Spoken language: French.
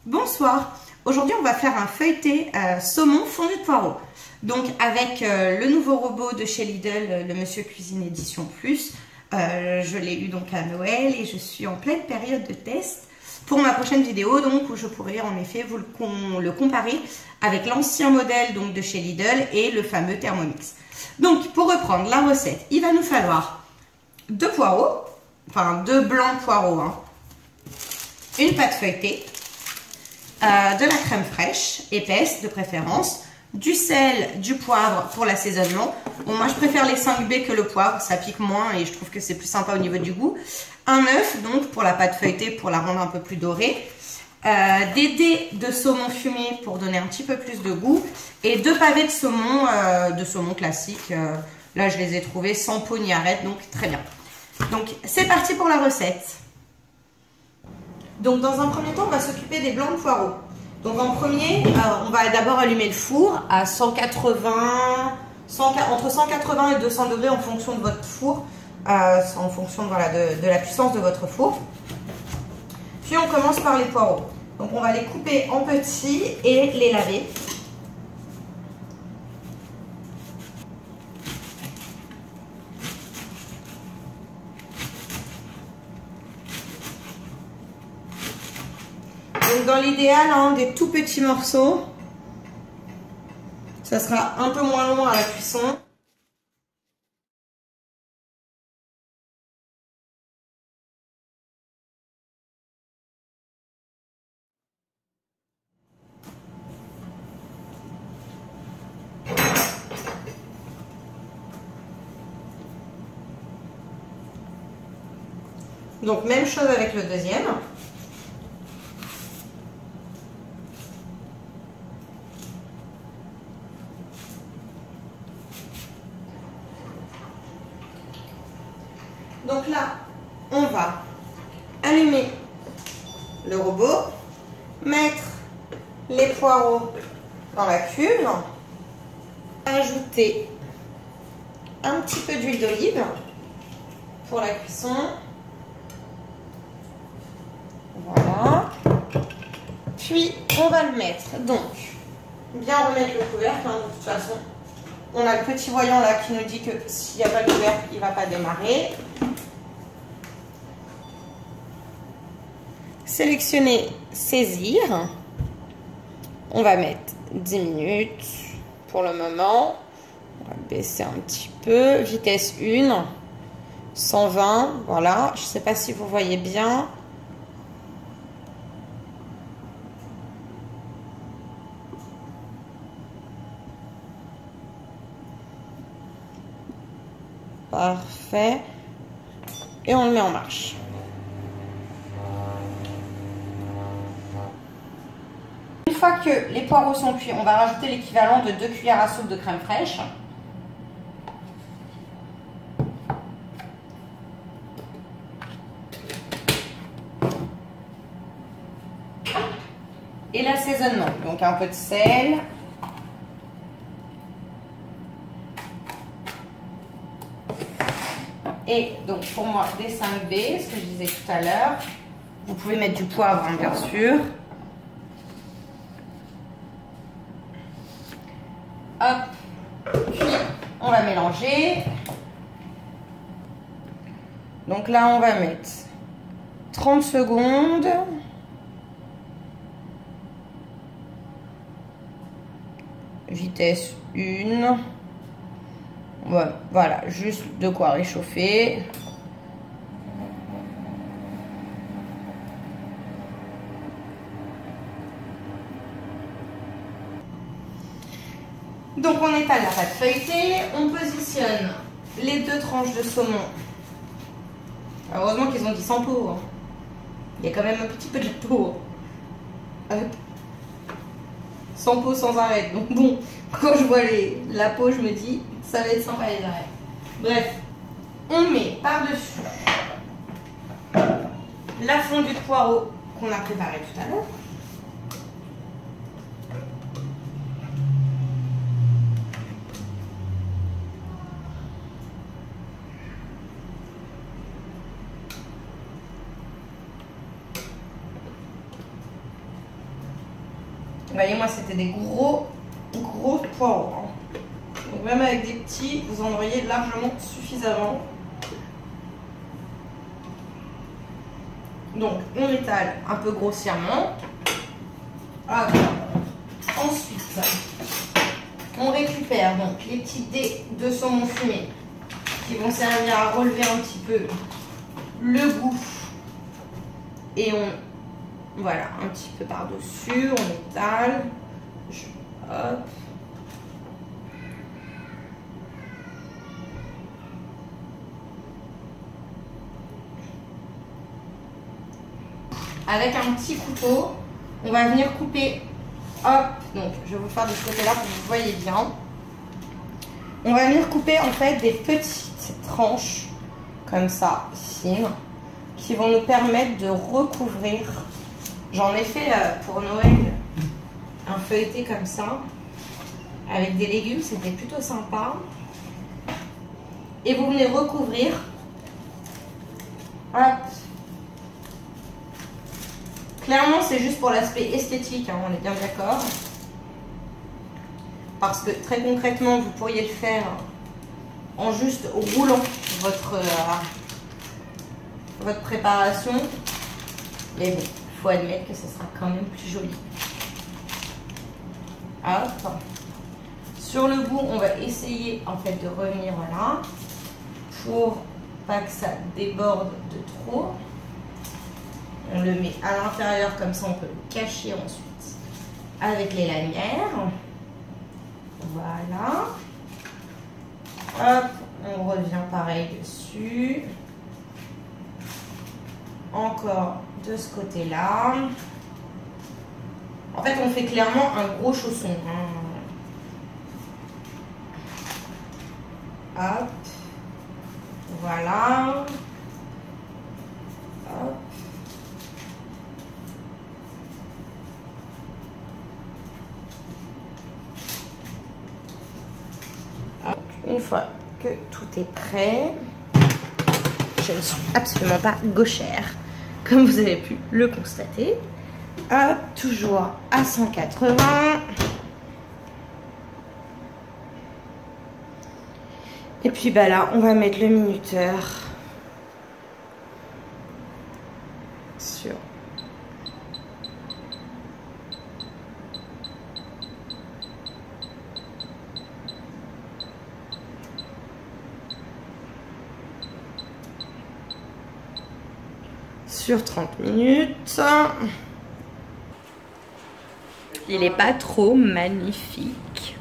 Bonsoir, aujourd'hui on va faire un feuilleté saumon fondu de poireaux. Donc avec le nouveau robot de chez Lidl, le Monsieur Cuisine Édition Plus. Je l'ai eu donc à Noël et je suis en pleine période de test pour ma prochaine vidéo, donc où je pourrai en effet vous le comparer avec l'ancien modèle donc de chez Lidl et le fameux Thermomix. Donc pour reprendre la recette, il va nous falloir 2 poireaux, enfin 2 blancs poireaux, hein, une pâte feuilletée, de la crème fraîche, épaisse de préférence, du sel, du poivre pour l'assaisonnement. Bon, moi je préfère les 5B que le poivre, ça pique moins et je trouve que c'est plus sympa au niveau du goût. Un œuf donc pour la pâte feuilletée pour la rendre un peu plus dorée. Des dés de saumon fumé pour donner un petit peu plus de goût. Et 2 pavés de saumon classique. Là je les ai trouvés sans peau ni arête, donc très bien. Donc c'est parti pour la recette. Donc dans un premier temps, on va s'occuper des blancs de poireaux. Donc en premier, on va d'abord allumer le four à 180, entre 180 et 200 degrés en fonction de votre four, en fonction voilà, de la puissance de votre four. Puis on commence par les poireaux. Donc on va les couper en petits et les laver. Donc dans l'idéal, hein, des tout petits morceaux, ça sera un peu moins long à la cuisson. Donc même chose avec le deuxième. Donc là, on va allumer le robot, mettre les poireaux dans la cuve, ajouter un petit peu d'huile d'olive pour la cuisson. Voilà. Puis, on va le mettre. Donc, bien remettre le couvercle, hein, de toute façon. On a le petit voyant là qui nous dit que s'il n'y a pas de couvercle, il ne va pas démarrer. Sélectionner, saisir. On va mettre 10 minutes pour le moment. On va baisser un petit peu. Vitesse 1, 120. Voilà. Je ne sais pas si vous voyez bien. Parfait. Et on le met en marche. Une fois que les poireaux sont cuits, on va rajouter l'équivalent de 2 cuillères à soupe de crème fraîche. Et l'assaisonnement. Donc un peu de sel. Et donc pour moi, des 5B, ce que je disais tout à l'heure. Vous pouvez mettre du poivre, hein, bien sûr. Hop. Puis on va mélanger. Donc là, on va mettre 30 secondes. Vitesse 1. Voilà, juste de quoi réchauffer. Donc on étale la pâte feuilletée, on positionne les 2 tranches de saumon. Heureusement qu'ils ont dit sans peau, hein. Il y a quand même un petit peu de peau. Sans peau, sans arête. Donc bon, quand je vois la peau, je me dis, ça va être sympa les arêtes. Bref, on met par-dessus la fondue de poireaux qu'on a préparée tout à l'heure. Vous voyez, moi, c'était des gros poireaux. Hein. Donc, même avec des petits, vous en auriez largement suffisamment. Donc, on étale un peu grossièrement. Ensuite, on récupère donc les petits dés de saumon fumé qui vont servir à relever un petit peu le goût. Et voilà, un petit peu par-dessus, on étale. Hop. Avec un petit couteau, on va venir couper. Hop, donc je vais vous faire de ce côté-là pour que vous voyez bien. On va venir couper en fait des petites tranches comme ça, fines, qui vont nous permettre de recouvrir. J'en ai fait pour Noël un feuilleté comme ça, avec des légumes, c'était plutôt sympa. Et vous venez recouvrir. Hop. Clairement, c'est juste pour l'aspect esthétique, hein, on est bien d'accord. Parce que très concrètement, vous pourriez le faire en juste roulant votre préparation. Mais bon, il faut admettre que ce sera quand même plus joli. Hop. Sur le bout, on va essayer en fait de revenir là pour pas que ça déborde de trop. On le met à l'intérieur, comme ça on peut le cacher ensuite avec les lanières. Voilà. Hop, on revient pareil dessus. Encore de ce côté-là. En fait, on fait clairement un gros chausson. Hop. Voilà. Hop. Une fois que tout est prêt, je ne suis absolument pas gauchère, comme vous avez pu le constater. Hop, toujours à 180. Et puis bah là, on va mettre le minuteur sur sur 30 minutes. Il n'est pas trop magnifique.